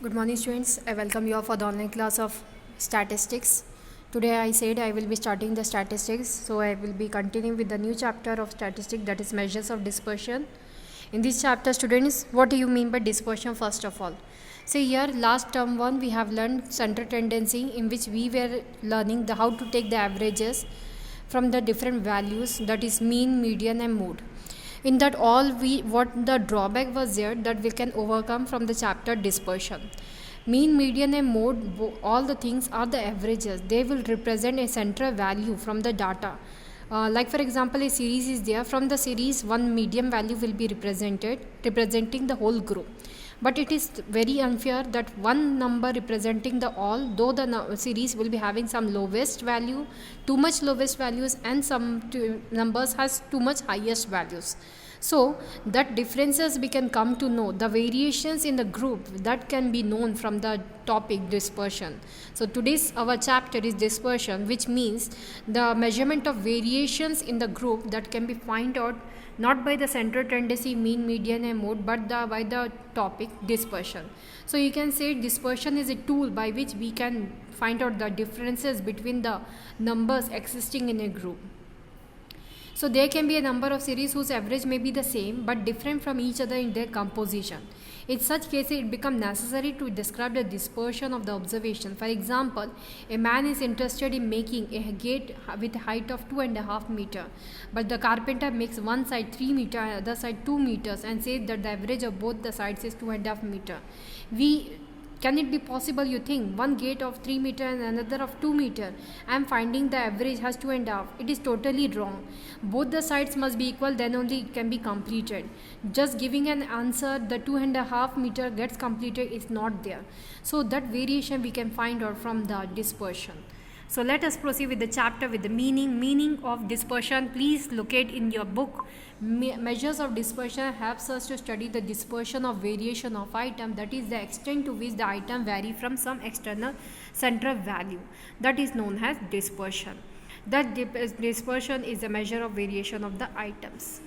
Good morning students, I welcome you all for the online class of statistics. Today I said I will be starting the statistics, so I will be continuing with the new chapter of statistics, that is measures of dispersion. In this chapter students, what do you mean by dispersion first of all? See here last term 1 we have learned center tendency, in which we were learning how to take the averages from the different values, that is mean, median and mode. In that what the drawback was there that we can overcome from the chapter dispersion. Mean, median and mode, all the things are the averages. They will represent a central value from the data. Like for example, a series is there. From the series, one median value will be representing the whole group. But it is very unfair that one number representing the all, though the series will be having some lowest value, too much lowest values, and some numbers has too much highest values. So that differences we can come to know, the variations in the group that can be known from the topic dispersion. So today's our chapter is dispersion, which means the measurement of variations in the group that can be find out not by the central tendency, mean, median and mode, but by the topic dispersion. So you can say dispersion is a tool by which we can find out the differences between the numbers existing in a group. So there can be a number of series whose average may be the same but different from each other in their composition. In such cases, it becomes necessary to describe the dispersion of the observation. For example, a man is interested in making a gate with a height of 2.5 meters, but the carpenter makes one side 3 meters and other side 2 meters and says that the average of both the sides is 2.5 meters. Can it be possible, you think, one gate of 3 meters and another of 2 meters? I am finding the average has 2.5. It is totally wrong. Both the sides must be equal, then only it can be completed. Just giving an answer, the 2.5 meter gets completed is not there. So that variation we can find out from the dispersion. So let us proceed with the chapter with the meaning of dispersion. Please locate in your book. Measures of dispersion helps us to study the dispersion of variation of item, that is the extent to which the item vary from some external central value, that is known as dispersion. That dispersion is a measure of variation of the items.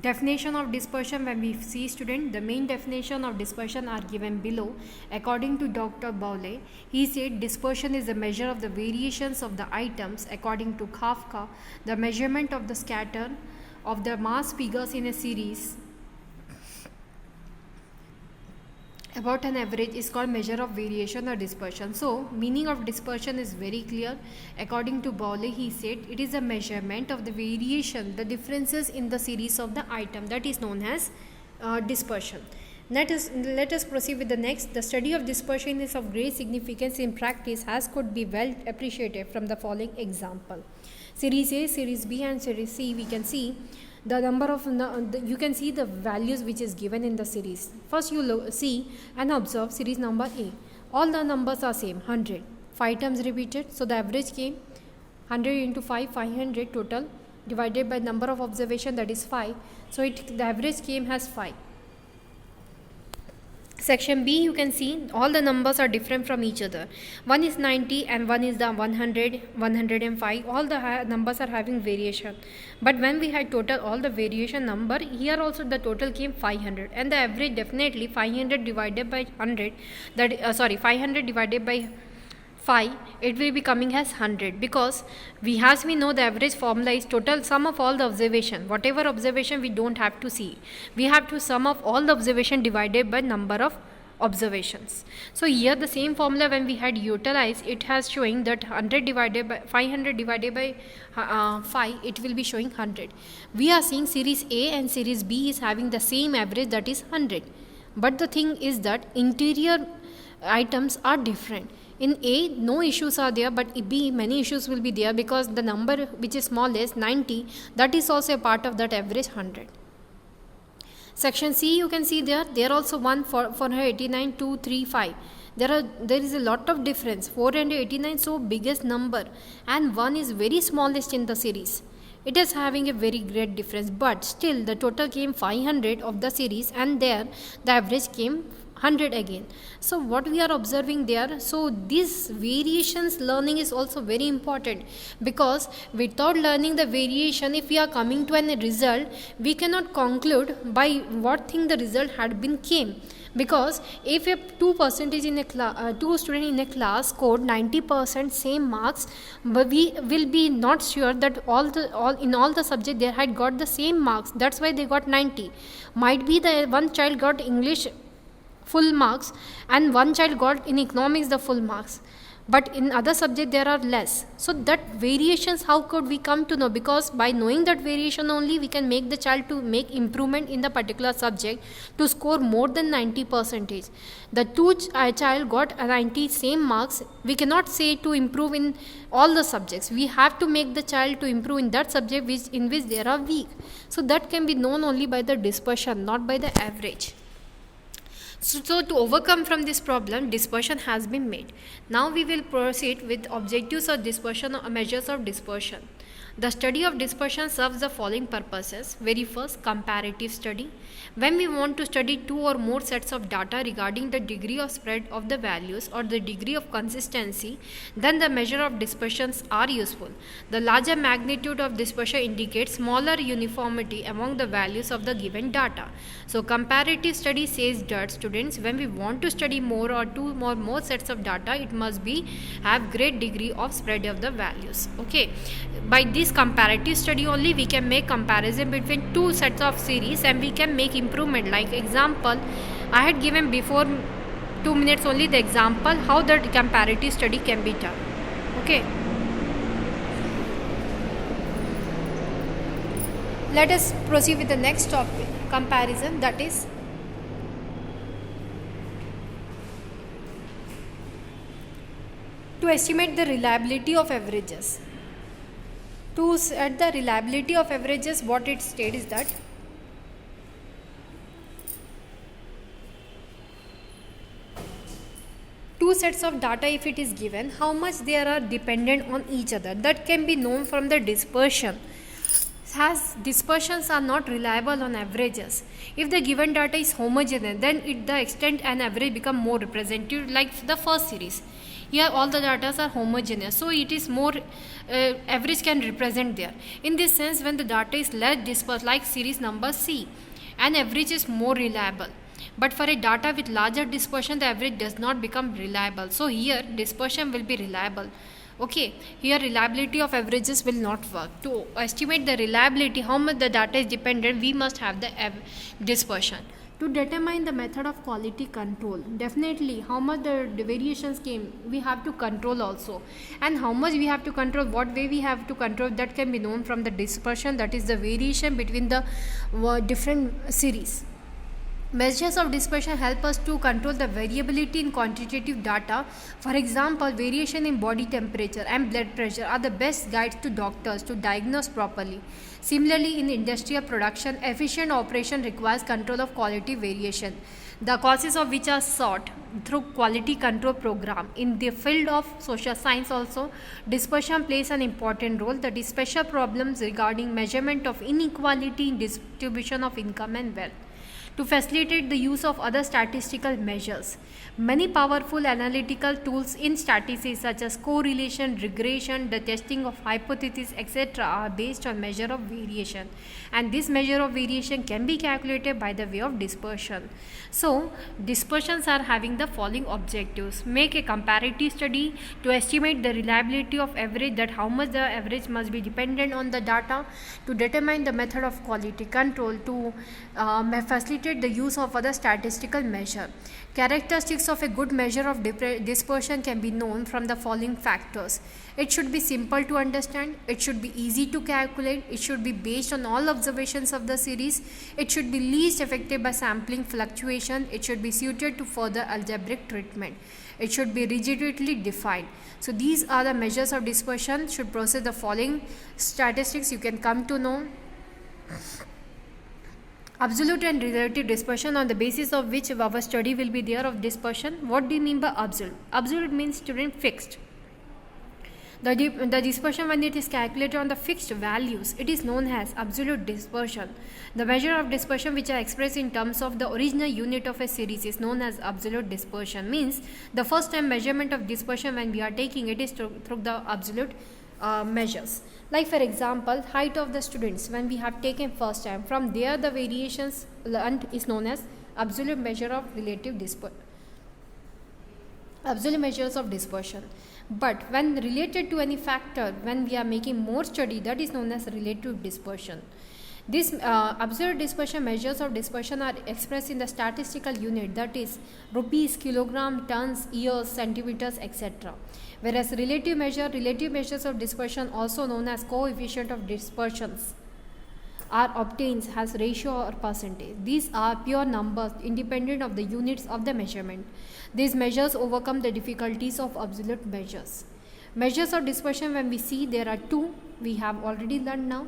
Definition of dispersion, when we see student, the main definition of dispersion are given below. According to Dr. Bowley, he said dispersion is a measure of the variations of the items. According to Kafka, the measurement of the scatter of the mass figures in a series about an average is called measure of variation or dispersion. So meaning of dispersion is very clear. According to Bowley, he said it is a measurement of the variation, the differences in the series of the item, that is known as dispersion. Let us proceed with the next. The study of dispersion is of great significance in practice, as could be well appreciated from the following example. Series A, Series B and Series C, we can see the number of you can see the values which is given in the series. First you see and observe series number A. All the numbers are same, 100. 5 times repeated, so the average came 100 into 5, 500 total, divided by number of observation, that is 5. So the average came as 5. Section B, you can see all the numbers are different from each other. One is 90 and one is the 100, 105. All the numbers are having variation. But when we had total all the variation number, here also the total came 500. And the average definitely 500 divided by 100, 500 divided by 5, it will be coming as 100, because we know the average formula is total sum of all the observation. Whatever observation we don't have to see, we have to sum of all the observation divided by number of observations. So here the same formula when we had utilized, it has showing that 100 divided by 500 divided by 5, it will be showing 100. We are seeing series A and series B is having the same average, that is 100. But the thing is that interior items are different. In A, no issues are there, but in B, many issues will be there, because the number which is smallest, 90, that is also a part of that average 100. Section C, you can see there also 489, 2, 3, 5. There is a lot of difference. 489 so biggest number, and 1 is very smallest in the series. It is having a very great difference, but still the total came 500 of the series, and there the average came 100 again. So what we are observing there, so this variations learning is also very important, because without learning the variation, if we are coming to a result, we cannot conclude by what thing the result had been came. Because if a 2% in a two student in a class scored 90% same marks, but we will be not sure that all the subject they had got the same marks, that's why they got 90. Might be the one child got English full marks and one child got in economics the full marks, but in other subject there are less. So that variations, how could we come to know? Because by knowing that variation only, we can make the child to make improvement in the particular subject to score more than 90%. The child got 90 same marks, we cannot say to improve in all the subjects. We have to make the child to improve in that subject in which they are weak. So that can be known only by the dispersion, not by the average. So to overcome from this problem, dispersion has been made. Now we will proceed with objectives of dispersion or measures of dispersion. The study of dispersion serves the following purposes. Very first, comparative study. When we want to study two or more sets of data regarding the degree of spread of the values or the degree of consistency, then the measure of dispersions are useful. The larger magnitude of dispersion indicates smaller uniformity among the values of the given data. So comparative study says that students, when we want to study more or two or more sets of data, it must be have great degree of spread of the values. Okay, by this comparative study only we can make comparison between two sets of series and we can make improvement. Like example, I had given before 2 minutes only the example how the comparative study can be done. Okay, let us proceed with the next topic, comparison, that is to estimate the reliability of averages. To set the reliability of averages, what it states is that two sets of data, if it is given, how much they are dependent on each other, that can be known from the dispersion. As dispersions are not reliable on averages, if the given data is homogeneous, then the extent and average become more representative, like the first series. Here all the data are homogeneous, so it is more average can represent there. In this sense, when the data is less dispersed, like series number C, an average is more reliable. But for a data with larger dispersion, the average does not become reliable. So here dispersion will be reliable. Okay, here reliability of averages will not work. To estimate the reliability, how much the data is dependent, we must have the dispersion. To determine the method of quality control, definitely how much the variations came, we have to control also, and how much we have to control, what way we have to control, that can be known from the dispersion, that is the variation between the different series. Measures of dispersion help us to control the variability in quantitative data. For example, variation in body temperature and blood pressure are the best guides to doctors to diagnose properly. Similarly, in industrial production, efficient operation requires control of quality variation, the causes of which are sought through quality control program. In the field of social science also, dispersion plays an important role, that is special problems regarding measurement of inequality in distribution of income and wealth. To facilitate the use of other statistical measures, many powerful analytical tools in statistics such as correlation, regression, the testing of hypotheses, etc. are based on measure of variation, and this measure of variation can be calculated by the way of dispersion. So dispersions are having the following objectives: make a comparative study to estimate the reliability of average, that how much the average must be dependent on the data, to determine the method of quality control, to facilitate the use of other statistical measure. Characteristics of a good measure of dispersion can be known from the following factors. It should be simple to understand, it should be easy to calculate, it should be based on all observations of the series, it should be least affected by sampling fluctuation, it should be suited to further algebraic treatment, it should be rigidly defined. So these are the measures of dispersion. Should process the following statistics you can come to know. Absolute and relative dispersion, on the basis of which our study will be there of dispersion. What do you mean by absolute? Absolute means student fixed. The dispersion, when it is calculated on the fixed values, it is known as absolute dispersion. The measure of dispersion which are expressed in terms of the original unit of a series is known as absolute dispersion. Means the first time measurement of dispersion when we are taking it is through the absolute measures. Like for example, height of the students when we have taken first time, from there the variations learned is known as absolute measure of absolute measures of dispersion. But when related to any factor, when we are making more study, that is known as relative dispersion. These absolute dispersion measures of dispersion are expressed in the statistical unit, that is rupees, kilogram, tons, years, centimeters, etc. Whereas relative measures of dispersion, also known as coefficient of dispersions, are obtained as ratio or percentage. These are pure numbers independent of the units of the measurement. These measures overcome the difficulties of absolute measures. Measures of dispersion, when we see, there are two, we have already learned now.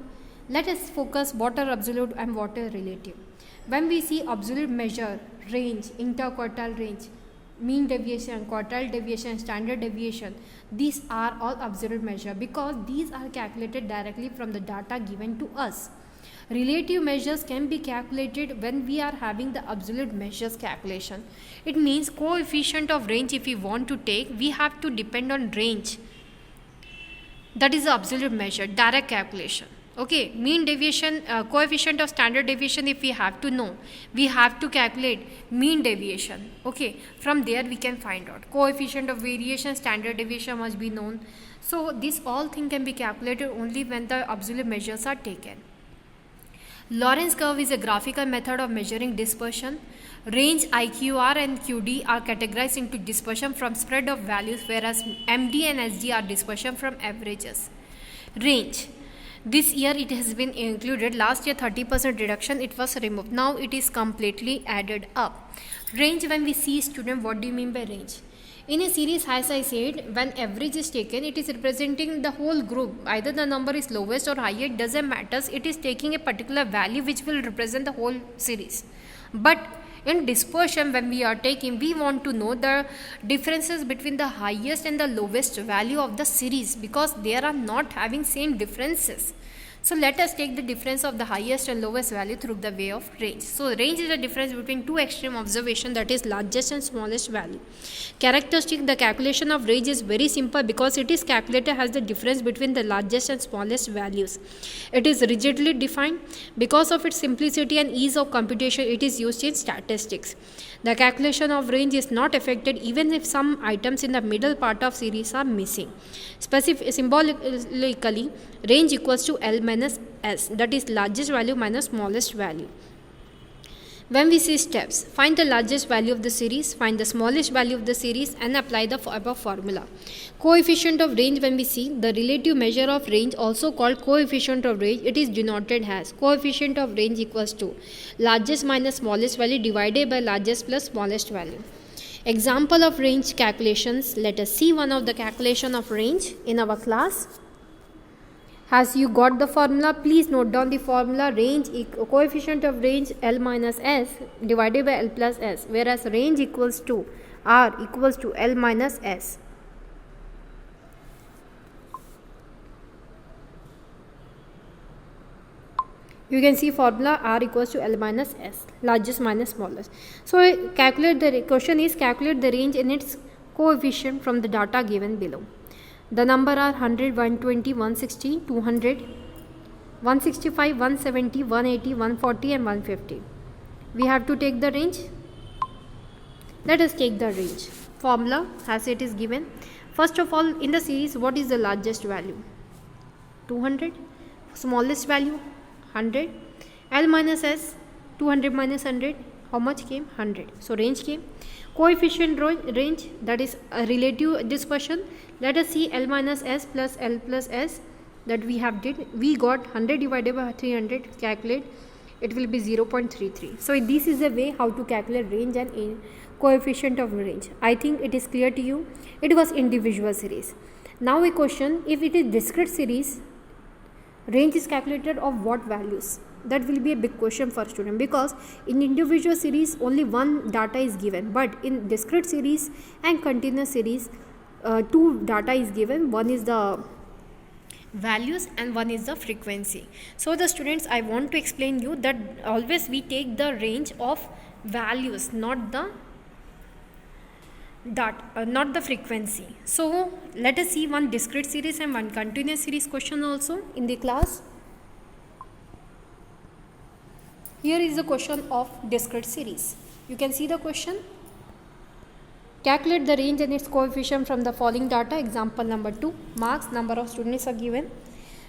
Let us focus what are absolute and what are relative. When we see absolute measure, range, interquartile range, mean deviation, quartile deviation, standard deviation, these are all absolute measure because these are calculated directly from the data given to us. Relative measures can be calculated when we are having the absolute measures calculation. It means coefficient of range, if we want to take, we have to depend on range. That is the absolute measure, direct calculation. Okay, mean deviation, coefficient of standard deviation, if we have to know, we have to calculate mean deviation. Okay, from there we can find out. Coefficient of variation, standard deviation must be known. So this all thing can be calculated only when the absolute measures are taken. Lorentz curve is a graphical method of measuring dispersion. Range IQR and QD are categorized into dispersion from spread of values, whereas MD and SD are dispersion from averages. Range. This year it has been included. Last year 30% reduction, it was removed. Now it is completely added up. Range, when we see student, what do you mean by range? In a series, as I said, when average is taken, it is representing the whole group. Either the number is lowest or higher, it doesn't matter. It is taking a particular value which will represent the whole series. But in dispersion, when we are taking, we want to know the differences between the highest and the lowest value of the series, because they are not having same differences. So let us take the difference of the highest and lowest value through the way of range. So range is the difference between two extreme observation, that is largest and smallest value. Characteristic, the calculation of range is very simple because it is calculated as the difference between the largest and smallest values. It is rigidly defined. Because of its simplicity and ease of computation, it is used in statistics. The calculation of range is not affected even if some items in the middle part of series are missing. Symbolically, range equals to L minus S, that is largest value minus smallest value. When we see steps, find the largest value of the series, find the smallest value of the series, and apply the above formula. Coefficient of range, when we see the relative measure of range, also called coefficient of range, it is denoted as coefficient of range equals to largest minus smallest value divided by largest plus smallest value. Example of range calculations. Let us see one of the calculation of range in our class. Has you got the formula? Please note down the formula. Range, coefficient of range L minus S divided by L plus S, whereas range equals to R equals to L minus S. You can see formula R equals to L minus S, largest minus smallest. So calculate the question is calculate the range in its coefficient from the data given below. The number are 100, 120, 160, 200, 165, 170, 180, 140 and 150. We have to take the range. Let us take the range. Formula as it is given. First of all, in the series, what is the largest value? 200. Smallest value? 100. L minus S, 200 minus 100. How much came? 100. So range came. Coefficient range, that is a relative dispersion. Let us see L minus S plus L plus S that we have did. We got 100 divided by 300. Calculate. It will be 0.33. So this is the way how to calculate range and coefficient of range. I think it is clear to you. It was individual series. Now a question, if it is discrete series, range is calculated of what values? That will be a big question for student, because in individual series only one data is given, but in discrete series and continuous series two data is given, one is the values and one is the frequency. So the students, I want to explain you that always we take the range of values, not the not the frequency. So let us see one discrete series and one continuous series question also in the class. Here is the question of discrete series. You can see the question. Calculate the range and its coefficient from the following data. Example number 2. Marks, number of students are given.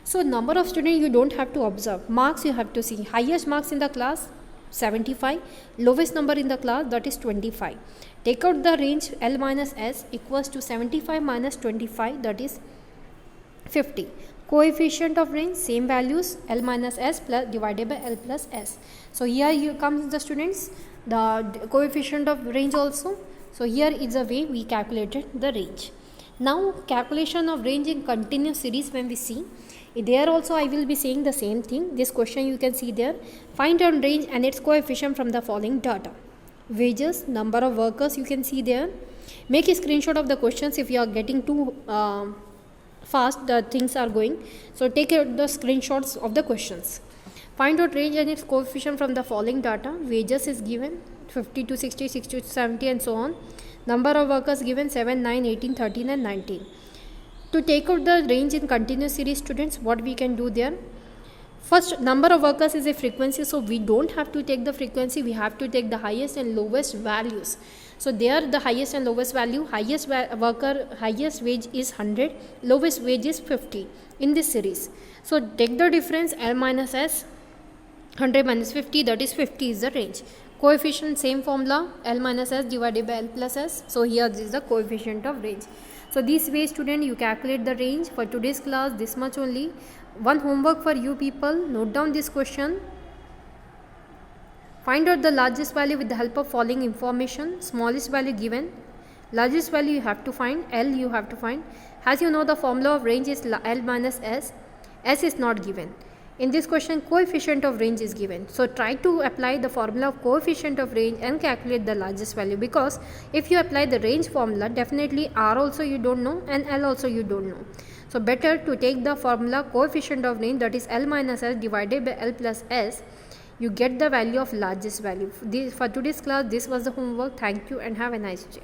So number of students you don't have to observe. Marks you have to see. Highest marks in the class 75. Lowest number in the class, that is 25. Take out the range L minus S equals to 75 minus 25, that is 50. Coefficient of range, same values, L minus S plus divided by L plus S. So here you comes the students, the coefficient of range also. So here is the way we calculated the range. Now calculation of range in continuous series, when we see, there also I will be saying the same thing. This question you can see there. Find out range and its coefficient from the following data. Wages, number of workers you can see there. Make a screenshot of the questions if you are getting too fast the things are going. So take the screenshots of the questions. Find out range and its coefficient from the following data. Wages is given 50 to 60, 60 to 70 and so on. Number of workers given 7, 9, 18, 13 and 19. To take out the range in continuous series, students, what we can do there? First, number of workers is a frequency, so we don't have to take the frequency, we have to take the highest and lowest values. So there the highest and lowest value, highest worker, highest wage is 100, lowest wage is 50 in this series. So take the difference L minus S, 100 minus 50, that is 50 is the range. Coefficient, same formula, L minus S divided by L plus S. So here this is the coefficient of range. So this way student you calculate the range. For today's class this much only. One homework for you people, note down this question. Find out the largest value with the help of following information. Smallest value given, largest value you have to find, L you have to find. As you know, the formula of range is L minus S. S is not given. In this question coefficient of range is given. So try to apply the formula of coefficient of range and calculate the largest value, because if you apply the range formula, definitely R also you don't know and L also you don't know. So better to take the formula coefficient of range, that is L minus S divided by L plus S. You get the value of largest value. For today's class this was the homework. Thank you and have a nice day.